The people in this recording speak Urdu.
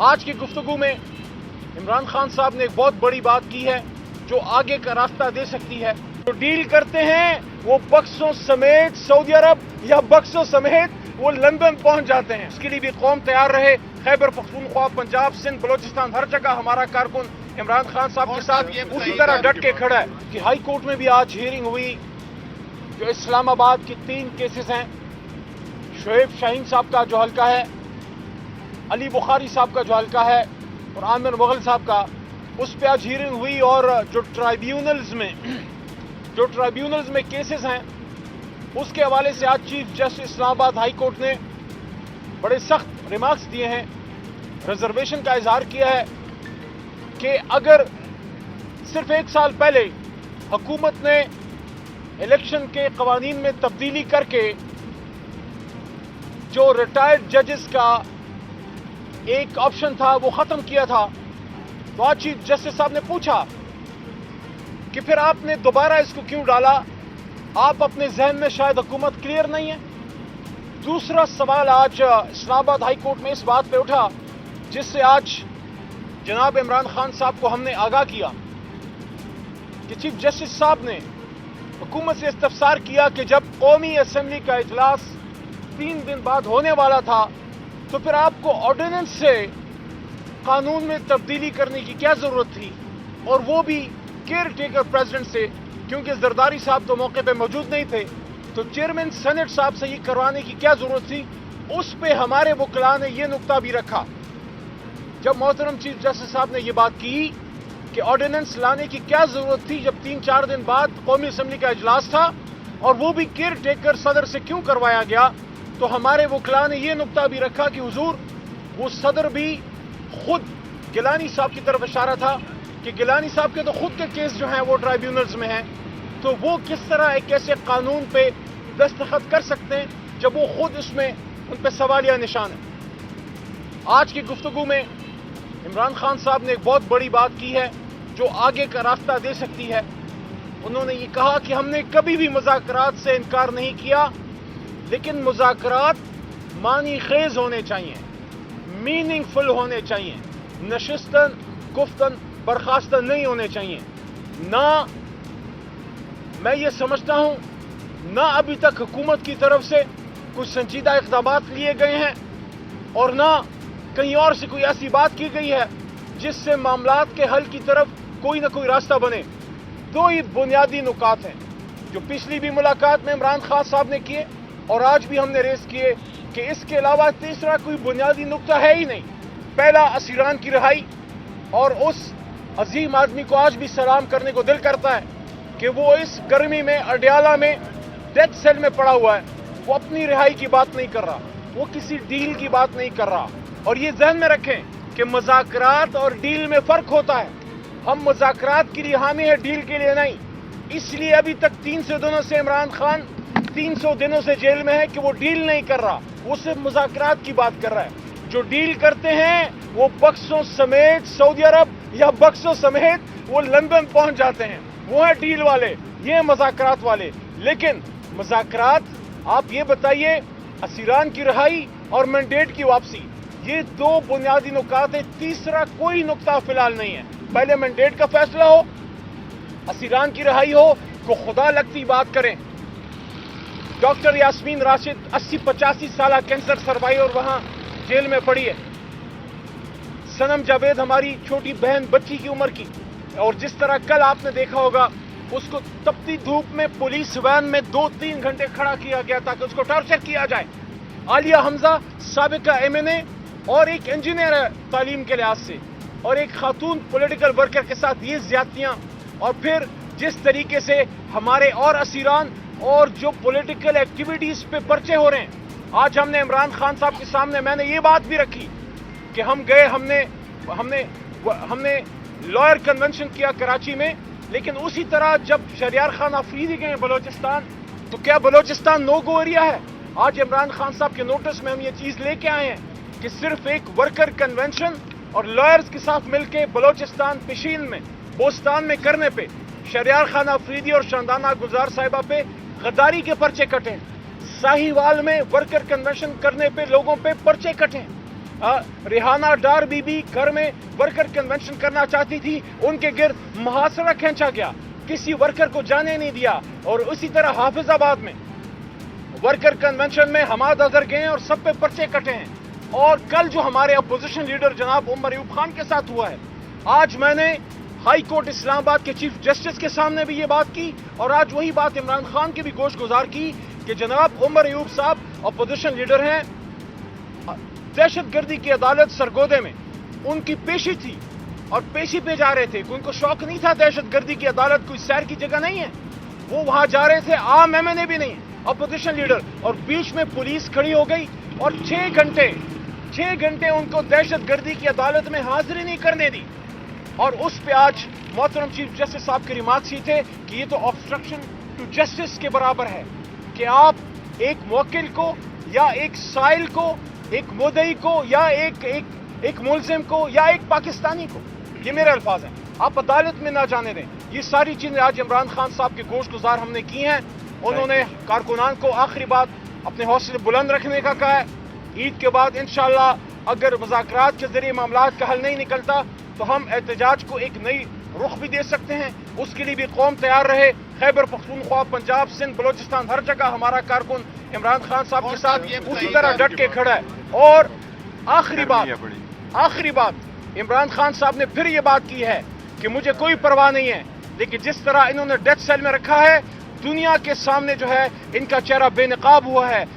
آج کی گفتگو میں عمران خان صاحب نے ایک بہت بڑی بات کی ہے جو آگے کا راستہ دے سکتی ہے. جو ڈیل کرتے ہیں وہ بکسوں سمیت سعودی عرب یا بکسوں سمیت وہ لندن پہنچ جاتے ہیں. اس کے لیے بھی قوم تیار رہے. خیبر پختونخوا، پنجاب، سندھ، بلوچستان، ہر جگہ ہمارا کارکن عمران خان صاحب کے ساتھ اسی طرح ڈٹ کے کھڑا ہے. کہ ہائی کورٹ میں بھی آج ہیئرنگ ہوئی. جو اسلام آباد کے 3 کیسز ہیں، شعیب شاہین صاحب کا جو حلقہ ہے، علی بخاری صاحب کا جو حلقہ ہے اور عامر مغل صاحب کا، اس پہ آج ہیئرنگ ہوئی. اور جو ٹرائیبیونلز میں کیسز ہیں اس کے حوالے سے آج چیف جسٹس اسلام آباد ہائی کورٹ نے بڑے سخت ریمارکس دیے ہیں. ریزرویشن کا اظہار کیا ہے کہ اگر صرف 1 سال پہلے حکومت نے الیکشن کے قوانین میں تبدیلی کر کے جو ریٹائرڈ ججز کا ایک آپشن تھا وہ ختم کیا تھا، تو آج چیف جسٹس صاحب نے پوچھا کہ پھر آپ نے دوبارہ اس کو کیوں ڈالا؟ آپ اپنے ذہن میں شاید حکومت کلیئر نہیں ہے. دوسرا سوال آج اسلام آباد ہائی کورٹ میں اس بات پہ اٹھا جس سے آج جناب عمران خان صاحب کو ہم نے آگاہ کیا کہ چیف جسٹس صاحب نے حکومت سے استفسار کیا کہ جب قومی اسمبلی کا اجلاس 3 دن بعد ہونے والا تھا تو پھر آپ کو آرڈیننس سے قانون میں تبدیلی کرنے کی کیا ضرورت تھی، اور وہ بھی کیئر ٹیکر پریزیڈنٹ سے، کیونکہ زرداری صاحب تو موقع پہ موجود نہیں تھے. تو چیئرمین سینٹ صاحب سے یہ کروانے کی کیا ضرورت تھی؟ اس پہ ہمارے وکلاء نے یہ نقطہ بھی رکھا. جب محترم چیف جسٹس صاحب نے یہ بات کی کہ آرڈیننس لانے کی کیا ضرورت تھی جب 3-4 دن بعد قومی اسمبلی کا اجلاس تھا، اور وہ بھی کیئر ٹیکر صدر سے کیوں کروایا گیا، تو ہمارے وکلاء نے یہ نقطہ بھی رکھا کہ حضور وہ صدر بھی خود گیلانی صاحب کی طرف اشارہ تھا کہ گیلانی صاحب کے تو خود کے کیس جو ہیں وہ ٹرائیبیونلز میں ہیں، تو وہ کس طرح ایک ایسے قانون پہ دستخط کر سکتے ہیں جب وہ خود اس میں ان پہ سوالیہ نشان ہے. آج کی گفتگو میں عمران خان صاحب نے ایک بہت بڑی بات کی ہے جو آگے کا راستہ دے سکتی ہے. انہوں نے یہ کہا کہ ہم نے کبھی بھی مذاکرات سے انکار نہیں کیا، لیکن مذاکرات معنی خیز ہونے چاہیے، میننگ فل ہونے چاہیے، نشستن گفتن برخاستن نہیں ہونے چاہیے. نہ میں یہ سمجھتا ہوں نہ ابھی تک حکومت کی طرف سے کچھ سنجیدہ اقدامات لیے گئے ہیں، اور نہ کہیں اور سے کوئی ایسی بات کی گئی ہے جس سے معاملات کے حل کی طرف کوئی نہ کوئی راستہ بنے. 2 ہی بنیادی نکات ہیں جو پچھلی بھی ملاقات میں عمران خان صاحب نے کیے اور آج بھی ہم نے ریز کیے، کہ اس کے علاوہ تیسرا کوئی بنیادی نقطہ ہے ہی نہیں. پہلا اسیران کی رہائی، اور اس عظیم آدمی کو آج بھی سلام کرنے کو دل کرتا ہے کہ وہ اس گرمی میں اڈیالہ میں ڈیتھ سیل میں پڑا ہوا ہے. وہ اپنی رہائی کی بات نہیں کر رہا، وہ کسی ڈیل کی بات نہیں کر رہا. اور یہ ذہن میں رکھیں کہ مذاکرات اور ڈیل میں فرق ہوتا ہے. ہم مذاکرات کے لیے حامی ہیں، ڈیل کے لیے نہیں. اس لیے ابھی تک 300 دنوں سے عمران خان 300 دنوں سے جیل میں ہے کہ وہ ڈیل نہیں کر رہا، وہ صرف مذاکرات کی بات کر رہا ہے. جو ڈیل کرتے ہیں وہ بکسوں سمیت سعودی عرب یا بکسوں سمیت وہ لندن پہنچ جاتے ہیں. وہ ہیں ڈیل والے، یہ ہیں مذاکرات والے. لیکن مذاکرات، آپ یہ بتائیے، اسیران کی رہائی اور مینڈیٹ کی واپسی، یہ 2 بنیادی نکات ہیں. تیسرا کوئی نقطہ فی الحال نہیں ہے. پہلے مینڈیٹ کا فیصلہ ہو، اسیران کی رہائی ہو، کو خدا لگتی بات کریں. ڈاکٹر یاسمین راشد 80-85 سالہ کینسر سروائیور وہاں جیل میں پڑی ہے. سنم جاوید ہماری چھوٹی بہن بچی کی عمر کی، اور جس طرح کل آپ نے دیکھا ہوگا اس کو تپتی دھوپ میں پولیس وین میں 2-3 گھنٹے کھڑا کیا گیا تاکہ اس کو ٹارچر کیا جائے. عالیہ حمزہ سابقہ MNA اور ایک انجینئر ہے تعلیم کے لحاظ سے، اور ایک خاتون پولیٹیکل ورکر کے ساتھ یہ زیادتیاں، اور پھر جس طریقے سے ہمارے اور اسیران اور جو پولیٹیکل ایکٹیویٹیز پہ پرچے ہو رہے ہیں. آج ہم نے عمران خان صاحب کے سامنے میں نے یہ بات بھی رکھی کہ ہم گئے، ہم نے لائر کنونشن کیا کراچی میں، لیکن اسی طرح جب شہریار خان آفریدی گئے بلوچستان تو کیا بلوچستان نو گو ایریا ہے؟ آج عمران خان صاحب کے نوٹس میں ہم یہ چیز لے کے آئے ہیں کہ صرف ایک ورکر کنونشن اور لائرز کے ساتھ مل کے بلوچستان پشین میں، بوستان میں کرنے پہ شہریار خان آفریدی اور شاندانہ گلزار صاحبہ پہ غداری کے پرچے کٹے ہیں. ساہیوال میں ورکر کنونشن کرنے پہ لوگوں پہ پرچے کٹے ہیں. ریحانہ ڈار بی بی گھر میں ورکر کنونشن کرنا چاہتی تھی، ان کے گرد محاصرہ کھینچا گیا، کسی ورکر کو جانے نہیں دیا. اور اسی طرح حافظ آباد میں ورکر کنونشن میں حماد اظہر گئے اور سب پہ پرچے کٹے ہیں. اور کل جو ہمارے اپوزیشن لیڈر جناب عمر ایوب خان کے ساتھ ہوا ہے، آج میں نے ہائی کورٹ اسلام آباد کے چیف جسٹس کے سامنے بھی یہ بات کی، اور آج وہی بات عمران خان کی بھی گوش گزار کی کہ جناب عمر ایوب صاحب اپوزیشن لیڈر ہیں، دہشت گردی کی عدالت سرگودے میں ان کی پیشی تھی اور پیشی پہ جا رہے تھے. ان کو شوق نہیں تھا، دہشت گردی کی عدالت کوئی سیر کی جگہ نہیں ہے، وہ وہاں جا رہے تھے، عام ایم این اے بھی نہیں، اپوزیشن لیڈر. اور بیچ میں پولیس کھڑی ہو گئی اور 6 گھنٹے ان کو دہشت گردی کی عدالت میں حاضری نہیں کرنے دی. اور اس پہ آج محترم چیف جسٹس صاحب کے ریمارکس یہ تھے کہ یہ تو آبسٹرکشن ٹو جسٹس کے برابر ہے کہ آپ ایک موکل کو یا ایک سائل کو، ایک مدعی کو یا ایک ملزم کو یا ایک پاکستانی کو، یہ میرے الفاظ ہیں، آپ عدالت میں نہ جانے دیں. یہ ساری چیزیں آج عمران خان صاحب کے گوش گزار ہم نے کی ہیں. انہوں نے کارکنان کو آخری بات اپنے حوصلے بلند رکھنے کا کہا ہے. عید کے بعد انشاءاللہ اگر مذاکرات کے ذریعے معاملات کا حل نہیں نکلتا تو ہم احتجاج کو ایک نئی رخ بھی دے سکتے ہیں. اس کے لیے بھی قوم تیار رہے. خیبر پختونخوا، پنجاب، سندھ، بلوچستان، ہر جگہ ہمارا کارکن عمران خان صاحب کے ساتھ اسی طرح ڈٹ کے کھڑا ہے. اور آخری بات عمران خان صاحب نے پھر یہ بات کی ہے کہ مجھے کوئی پرواہ نہیں ہے، لیکن جس طرح انہوں نے ڈیتھ سیل میں رکھا ہے، دنیا کے سامنے جو ہے ان کا چہرہ بے نقاب ہوا ہے.